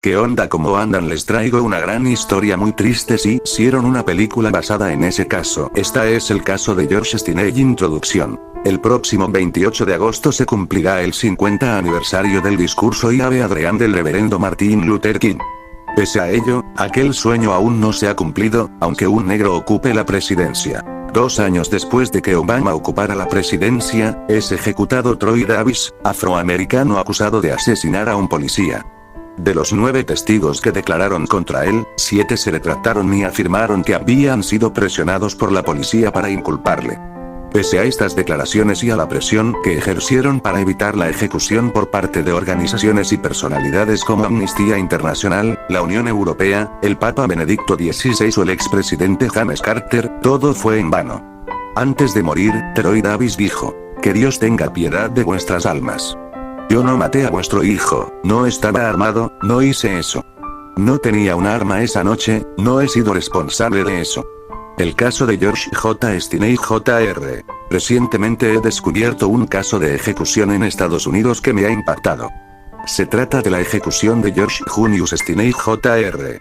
¿Qué onda? ¿Cómo andan? Les traigo una gran historia muy triste. Sí, hicieron una película basada en ese caso. Esta es el caso de George Stinney. Introducción. El próximo 28 de agosto se cumplirá el 50 aniversario del discurso y Ave Adrián del reverendo Martin Luther King. Pese a ello, aquel sueño aún no se ha cumplido, aunque un negro ocupe la presidencia. 2 años después de que Obama ocupara la presidencia, es ejecutado Troy Davis, afroamericano acusado de asesinar a un policía. De los 9 testigos que declararon contra él, 7 se retractaron y afirmaron que habían sido presionados por la policía para inculparle. Pese a estas declaraciones y a la presión que ejercieron para evitar la ejecución por parte de organizaciones y personalidades como Amnistía Internacional, la Unión Europea, el Papa Benedicto XVI o el expresidente James Carter, todo fue en vano. Antes de morir, Troy Davis dijo: "Que Dios tenga piedad de vuestras almas. Yo no maté a vuestro hijo, no estaba armado, no hice eso. No tenía un arma esa noche, no he sido responsable de eso". El caso de George J. Stinney Jr. Recientemente he descubierto un caso de ejecución en Estados Unidos que me ha impactado. Se trata de la ejecución de George Junius Stinney Jr.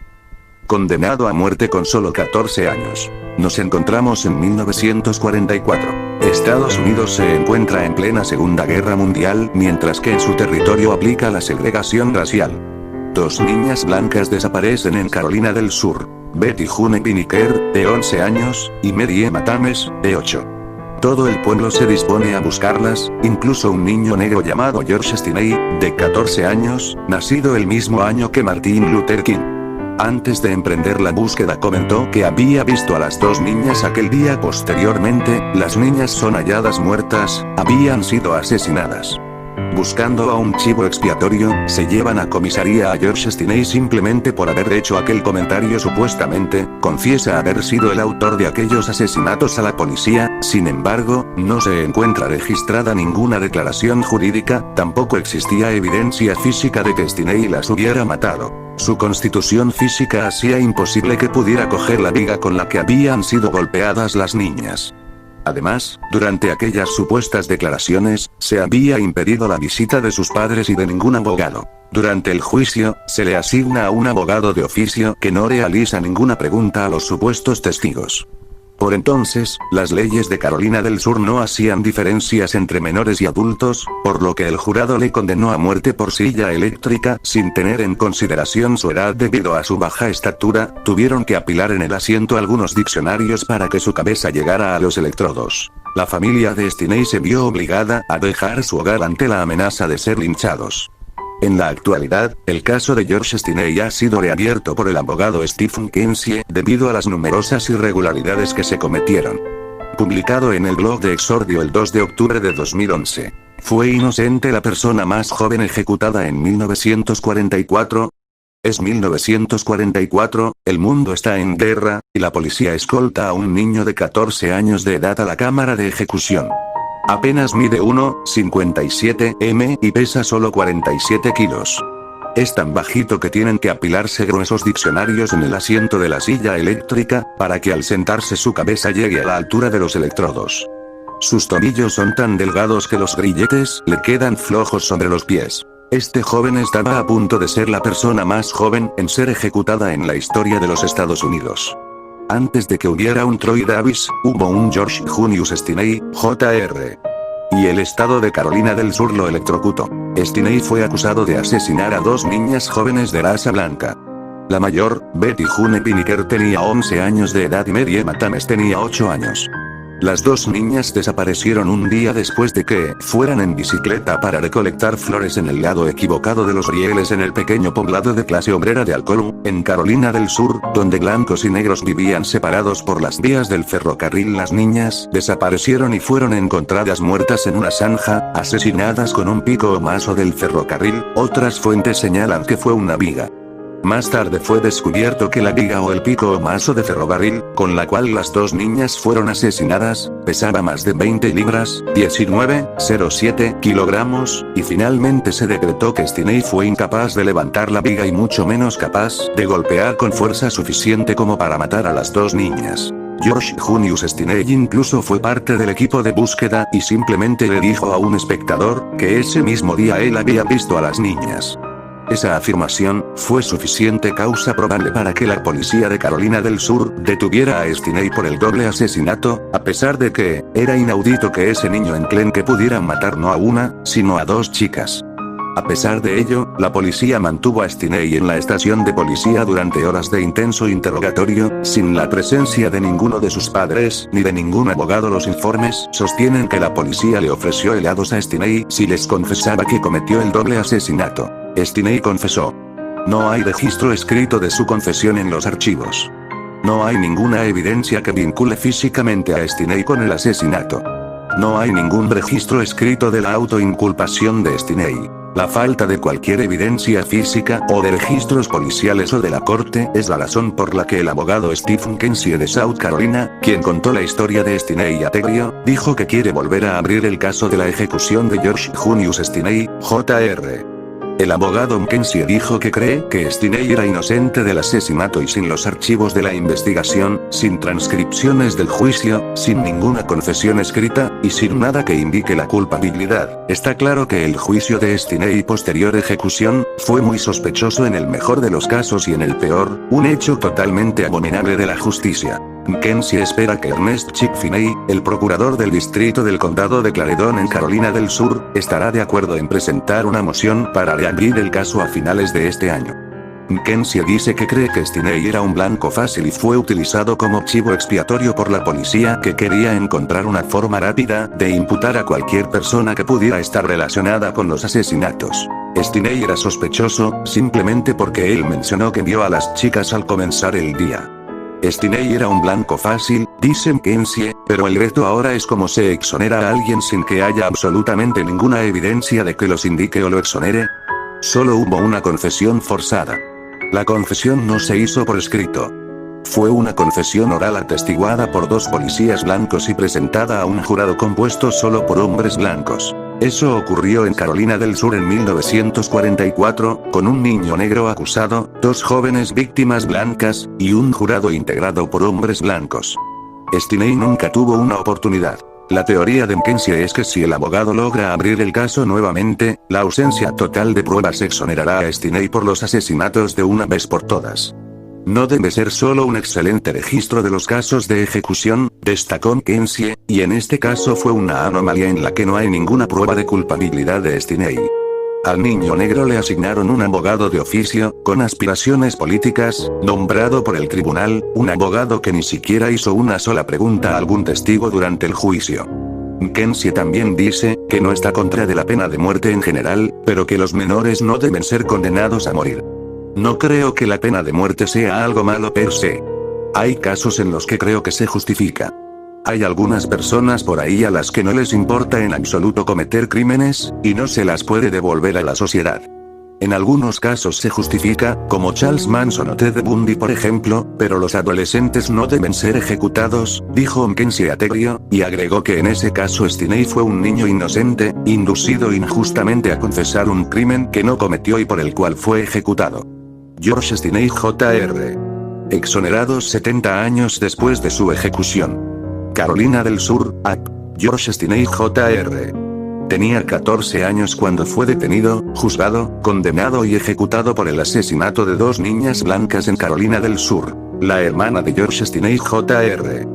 Condenado a muerte con solo 14 años. Nos encontramos en 1944. Estados Unidos se encuentra en plena Segunda Guerra Mundial, mientras que en su territorio aplica la segregación racial. 2 niñas blancas desaparecen en Carolina del Sur. Betty June Pinnicker, de 11 años, y Mary Emma Thames, de 8. Todo el pueblo se dispone a buscarlas, incluso un niño negro llamado George Stinney, de 14 años, nacido el mismo año que Martin Luther King. Antes de emprender la búsqueda comentó que había visto a las 2 niñas aquel día. Posteriormente, las niñas son halladas muertas, habían sido asesinadas. Buscando a un chivo expiatorio, se llevan a comisaría a George Stinney simplemente por haber hecho aquel comentario. Supuestamente, confiesa haber sido el autor de aquellos asesinatos a la policía. Sin embargo, no se encuentra registrada ninguna declaración jurídica, tampoco existía evidencia física de que Stinney las hubiera matado. Su constitución física hacía imposible que pudiera coger la viga con la que habían sido golpeadas las niñas. Además, durante aquellas supuestas declaraciones, se había impedido la visita de sus padres y de ningún abogado. Durante el juicio, se le asigna a un abogado de oficio que no realiza ninguna pregunta a los supuestos testigos. Por entonces, las leyes de Carolina del Sur no hacían diferencias entre menores y adultos, por lo que el jurado le condenó a muerte por silla eléctrica, sin tener en consideración su edad debido a su baja estatura. Tuvieron que apilar en el asiento algunos diccionarios para que su cabeza llegara a los electrodos. La familia de Stinney se vio obligada a dejar su hogar ante la amenaza de ser linchados. En la actualidad, el caso de George Stinney ha sido reabierto por el abogado Stephen Kinsey, debido a las numerosas irregularidades que se cometieron. Publicado en el blog de Exordio el 2 de octubre de 2011. ¿Fue inocente la persona más joven ejecutada en 1944? Es 1944, el mundo está en guerra, y la policía escolta a un niño de 14 años de edad a la cámara de ejecución. Apenas mide 1,57 m y pesa solo 47 kilos. Es tan bajito que tienen que apilarse gruesos diccionarios en el asiento de la silla eléctrica, para que al sentarse su cabeza llegue a la altura de los electrodos. Sus tobillos son tan delgados que los grilletes le quedan flojos sobre los pies. Este joven estaba a punto de ser la persona más joven en ser ejecutada en la historia de los Estados Unidos. Antes de que hubiera un Troy Davis, hubo un George Junius Stinney, Jr. Y el estado de Carolina del Sur lo electrocutó. Stinney fue acusado de asesinar a 2 niñas jóvenes de raza blanca. La mayor, Betty June Pinnicker, tenía 11 años de edad y Mary Emma Thames tenía 8 años. Las 2 niñas desaparecieron un día después de que fueran en bicicleta para recolectar flores en el lado equivocado de los rieles en el pequeño poblado de clase obrera de Alcolum, en Carolina del Sur, donde blancos y negros vivían separados por las vías del ferrocarril. Las niñas desaparecieron y fueron encontradas muertas en una zanja, asesinadas con un pico o mazo del ferrocarril. Otras fuentes señalan que fue una viga. Más tarde fue descubierto que la viga o el pico o mazo de ferrocarril, con la cual las 2 niñas fueron asesinadas, pesaba más de 20 libras, 19,07 kilogramos, y finalmente se decretó que Stinney fue incapaz de levantar la viga y mucho menos capaz de golpear con fuerza suficiente como para matar a las 2 niñas. George Junius Stinney incluso fue parte del equipo de búsqueda y simplemente le dijo a un espectador que ese mismo día él había visto a las niñas. Esa afirmación fue suficiente causa probable para que la policía de Carolina del Sur detuviera a Stinney por el doble asesinato, a pesar de que era inaudito que ese niño enclenque pudiera matar no a una, sino a dos chicas. A pesar de ello, la policía mantuvo a Stinney en la estación de policía durante horas de intenso interrogatorio, sin la presencia de ninguno de sus padres ni de ningún abogado. Los informes sostienen que la policía le ofreció helados a Stinney si les confesaba que cometió el doble asesinato. Stinney confesó. No hay registro escrito de su confesión en los archivos. No hay ninguna evidencia que vincule físicamente a Stinney con el asesinato. No hay ningún registro escrito de la autoinculpación de Stinney. La falta de cualquier evidencia física o de registros policiales o de la corte es la razón por la que el abogado Stephen Kensie de South Carolina, quien contó la historia de Stinney a Tegrio, dijo que quiere volver a abrir el caso de la ejecución de George Junius Stinney, Jr. El abogado Kensie dijo que cree que Stinney era inocente del asesinato y sin los archivos de la investigación, sin transcripciones del juicio, sin ninguna confesión escrita, y sin nada que indique la culpabilidad. Está claro que el juicio de Stinney y posterior ejecución fue muy sospechoso en el mejor de los casos y en el peor, un hecho totalmente abominable de la justicia. Kensie espera que Ernest Chick Finney, el procurador del distrito del condado de Clarendon en Carolina del Sur, estará de acuerdo en presentar una moción para reabrir el caso a finales de este año. Kensie dice que cree que Stinney era un blanco fácil y fue utilizado como chivo expiatorio por la policía que quería encontrar una forma rápida de imputar a cualquier persona que pudiera estar relacionada con los asesinatos. Stinney era sospechoso, simplemente porque él mencionó que vio a las chicas al comenzar el día. Stinney era un blanco fácil, dice Kensie, pero el reto ahora es cómo se exonera a alguien sin que haya absolutamente ninguna evidencia de que los indique o lo exonere. Solo hubo una confesión forzada. La confesión no se hizo por escrito. Fue una confesión oral atestiguada por dos policías blancos y presentada a un jurado compuesto solo por hombres blancos. Eso ocurrió en Carolina del Sur en 1944, con un niño negro acusado, dos jóvenes víctimas blancas, y un jurado integrado por hombres blancos. Stinney nunca tuvo una oportunidad. La teoría de Kensie es que si el abogado logra abrir el caso nuevamente, la ausencia total de pruebas exonerará a Stinney por los asesinatos de una vez por todas. No debe ser solo un excelente registro de los casos de ejecución, destacó Kensie, y en este caso fue una anomalía en la que no hay ninguna prueba de culpabilidad de Stinney. Al niño negro le asignaron un abogado de oficio, con aspiraciones políticas, nombrado por el tribunal, un abogado que ni siquiera hizo una sola pregunta a algún testigo durante el juicio. Kensie también dice que no está contra de la pena de muerte en general, pero que los menores no deben ser condenados a morir. No creo que la pena de muerte sea algo malo per se. Hay casos en los que creo que se justifica. Hay algunas personas por ahí a las que no les importa en absoluto cometer crímenes, y no se las puede devolver a la sociedad. En algunos casos se justifica, como Charles Manson o Ted Bundy por ejemplo, pero los adolescentes no deben ser ejecutados, dijo Kensie a Tegrio, y agregó que en ese caso Stinney fue un niño inocente, inducido injustamente a confesar un crimen que no cometió y por el cual fue ejecutado. George Stinney Jr. Exonerado 70 años después de su ejecución. Carolina del Sur, AP. George Stinney Jr. Tenía 14 años cuando fue detenido, juzgado, condenado y ejecutado por el asesinato de dos niñas blancas en Carolina del Sur, la hermana de George Stinney Jr.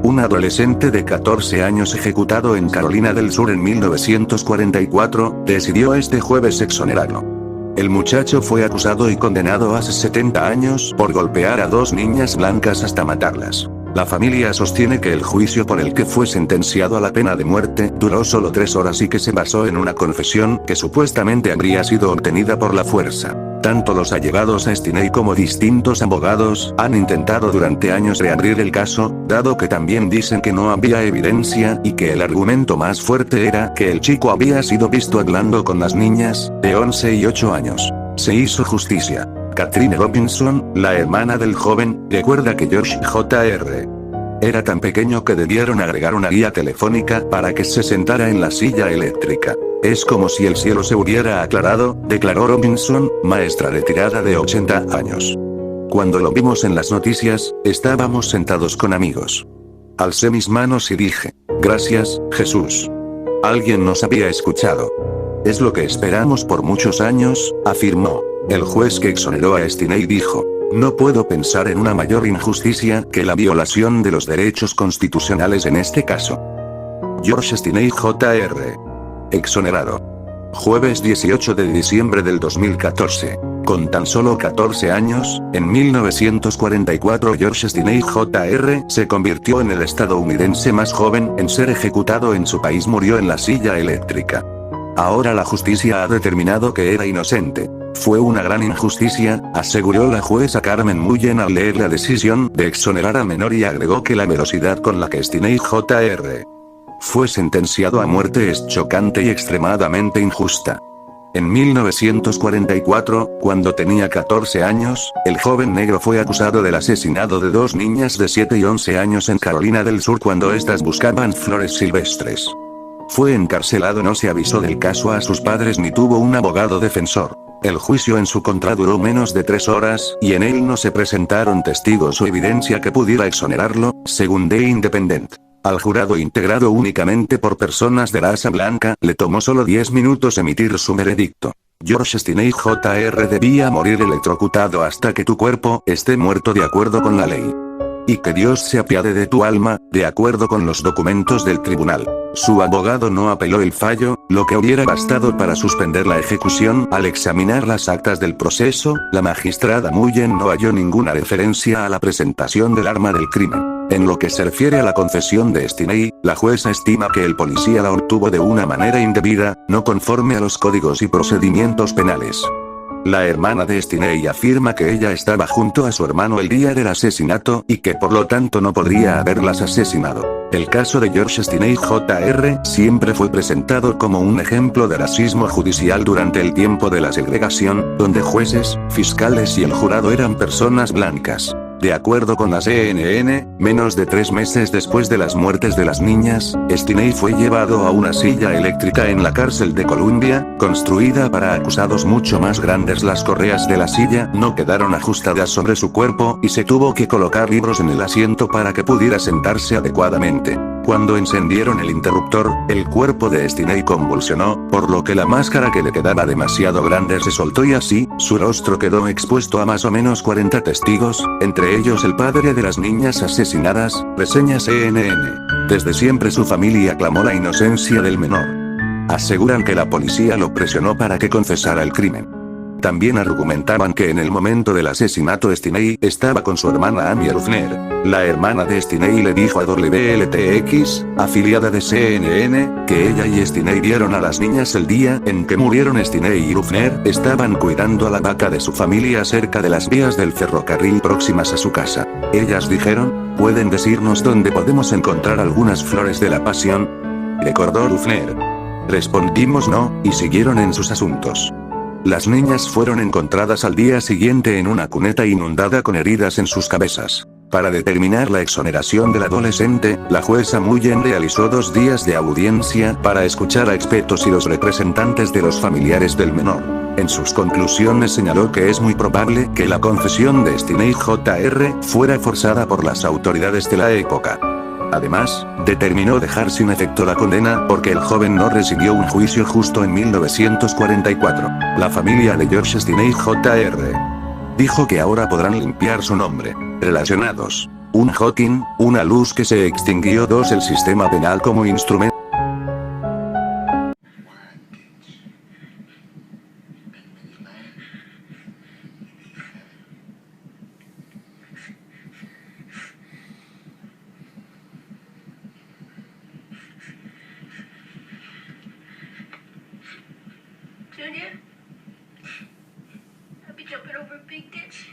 Un adolescente de 14 años ejecutado en Carolina del Sur en 1944, decidió este jueves exonerarlo. El muchacho fue acusado y condenado a 70 años por golpear a dos niñas blancas hasta matarlas. La familia sostiene que el juicio por el que fue sentenciado a la pena de muerte duró solo 3 horas y que se basó en una confesión que supuestamente habría sido obtenida por la fuerza. Tanto los allegados a Stinney como distintos abogados han intentado durante años reabrir el caso, dado que también dicen que no había evidencia y que el argumento más fuerte era que el chico había sido visto hablando con las niñas, de 11 y 8 años. Se hizo justicia. Catherine Robinson, la hermana del joven, recuerda que George Jr. era tan pequeño que debieron agregar una guía telefónica para que se sentara en la silla eléctrica. Es como si el cielo se hubiera aclarado, declaró Robinson, maestra retirada de 80 años. Cuando lo vimos en las noticias, estábamos sentados con amigos. Alcé mis manos y dije, gracias, Jesús. Alguien nos había escuchado. Es lo que esperamos por muchos años, afirmó. El juez que exoneró a Stinney dijo: no puedo pensar en una mayor injusticia que la violación de los derechos constitucionales en este caso. George Stinney Jr. Exonerado. Jueves 18 de diciembre del 2014. Con tan solo 14 años, en 1944 George Stinney Jr. se convirtió en el estadounidense más joven en ser ejecutado en su país. Murió en la silla eléctrica. Ahora la justicia ha determinado que era inocente. Fue una gran injusticia, aseguró la jueza Carmen Mullen al leer la decisión de exonerar a menor, y agregó que la velocidad con la que Stinney Jr. fue sentenciado a muerte es chocante y extremadamente injusta. En 1944, cuando tenía 14 años, el joven negro fue acusado del asesinato de dos niñas de 7 y 11 años en Carolina del Sur cuando éstas buscaban flores silvestres. Fue encarcelado. No se avisó del caso a sus padres ni tuvo un abogado defensor. El juicio en su contra duró menos de 3 horas, y en él no se presentaron testigos o evidencia que pudiera exonerarlo, según The Independent. Al jurado, integrado únicamente por personas de raza blanca, le tomó solo 10 minutos emitir su veredicto. George Stinney Jr. debía morir electrocutado hasta que tu cuerpo esté muerto de acuerdo con la ley. Y que Dios se apiade de tu alma, de acuerdo con los documentos del tribunal. Su abogado no apeló el fallo, lo que hubiera bastado para suspender la ejecución. Al examinar las actas del proceso, la magistrada Mullen no halló ninguna referencia a la presentación del arma del crimen. En lo que se refiere a la confesión de Stinney, la jueza estima que el policía la obtuvo de una manera indebida, no conforme a los códigos y procedimientos penales. La hermana de Stinney afirma que ella estaba junto a su hermano el día del asesinato y que por lo tanto no podría haberlas asesinado. El caso de George Stinney Jr. siempre fue presentado como un ejemplo de racismo judicial durante el tiempo de la segregación, donde jueces, fiscales y el jurado eran personas blancas. De acuerdo con la CNN, menos de 3 meses después de las muertes de las niñas, Stinney fue llevado a una silla eléctrica en la cárcel de Columbia, construida para acusados mucho más grandes. Las correas de la silla no quedaron ajustadas sobre su cuerpo y se tuvo que colocar libros en el asiento para que pudiera sentarse adecuadamente. Cuando encendieron el interruptor, el cuerpo de Stinney convulsionó, por lo que la máscara que le quedaba demasiado grande se soltó y así, su rostro quedó expuesto a más o menos 40 testigos, entre ellos el padre de las niñas asesinadas, reseña CNN. Desde siempre su familia aclamó la inocencia del menor. Aseguran que la policía lo presionó para que confesara el crimen. También argumentaban que en el momento del asesinato Stinney estaba con su hermana Amy Ruffner. La hermana de Stinney le dijo a WLTX, afiliada de CNN, que ella y Stinney vieron a las niñas el día en que murieron. Stinney y Ruffner estaban cuidando a la vaca de su familia cerca de las vías del ferrocarril próximas a su casa. Ellas dijeron, ¿pueden decirnos dónde podemos encontrar algunas flores de la pasión?, recordó Ruffner. Respondimos no, y siguieron en sus asuntos. Las niñas fueron encontradas al día siguiente en una cuneta inundada con heridas en sus cabezas. Para determinar la exoneración del adolescente, la jueza Mullen realizó 2 días de audiencia para escuchar a expertos y los representantes de los familiares del menor. En sus conclusiones señaló que es muy probable que la confesión de Stinney Jr. fuera forzada por las autoridades de la época. Además, determinó dejar sin efecto la condena porque el joven no recibió un juicio justo en 1944. La familia de George Stinney Jr. dijo que ahora podrán limpiar su nombre. Relacionados: 1. Hawking, una luz que se extinguió. 2. El sistema penal como instrumento. Junior? I'll be jumping over a big ditch.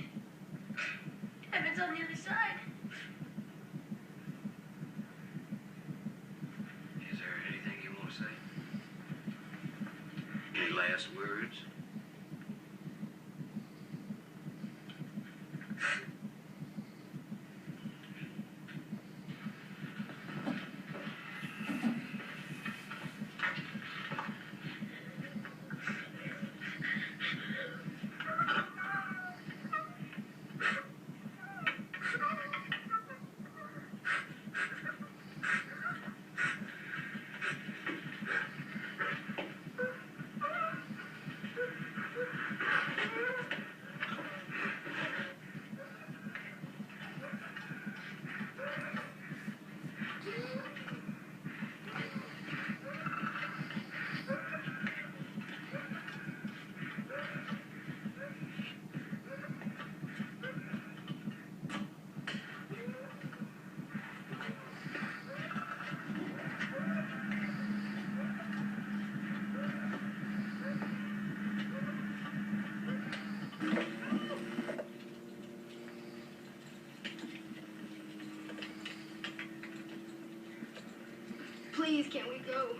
Heaven's on the other side. Is there anything you want to say? Any last words? can't we go?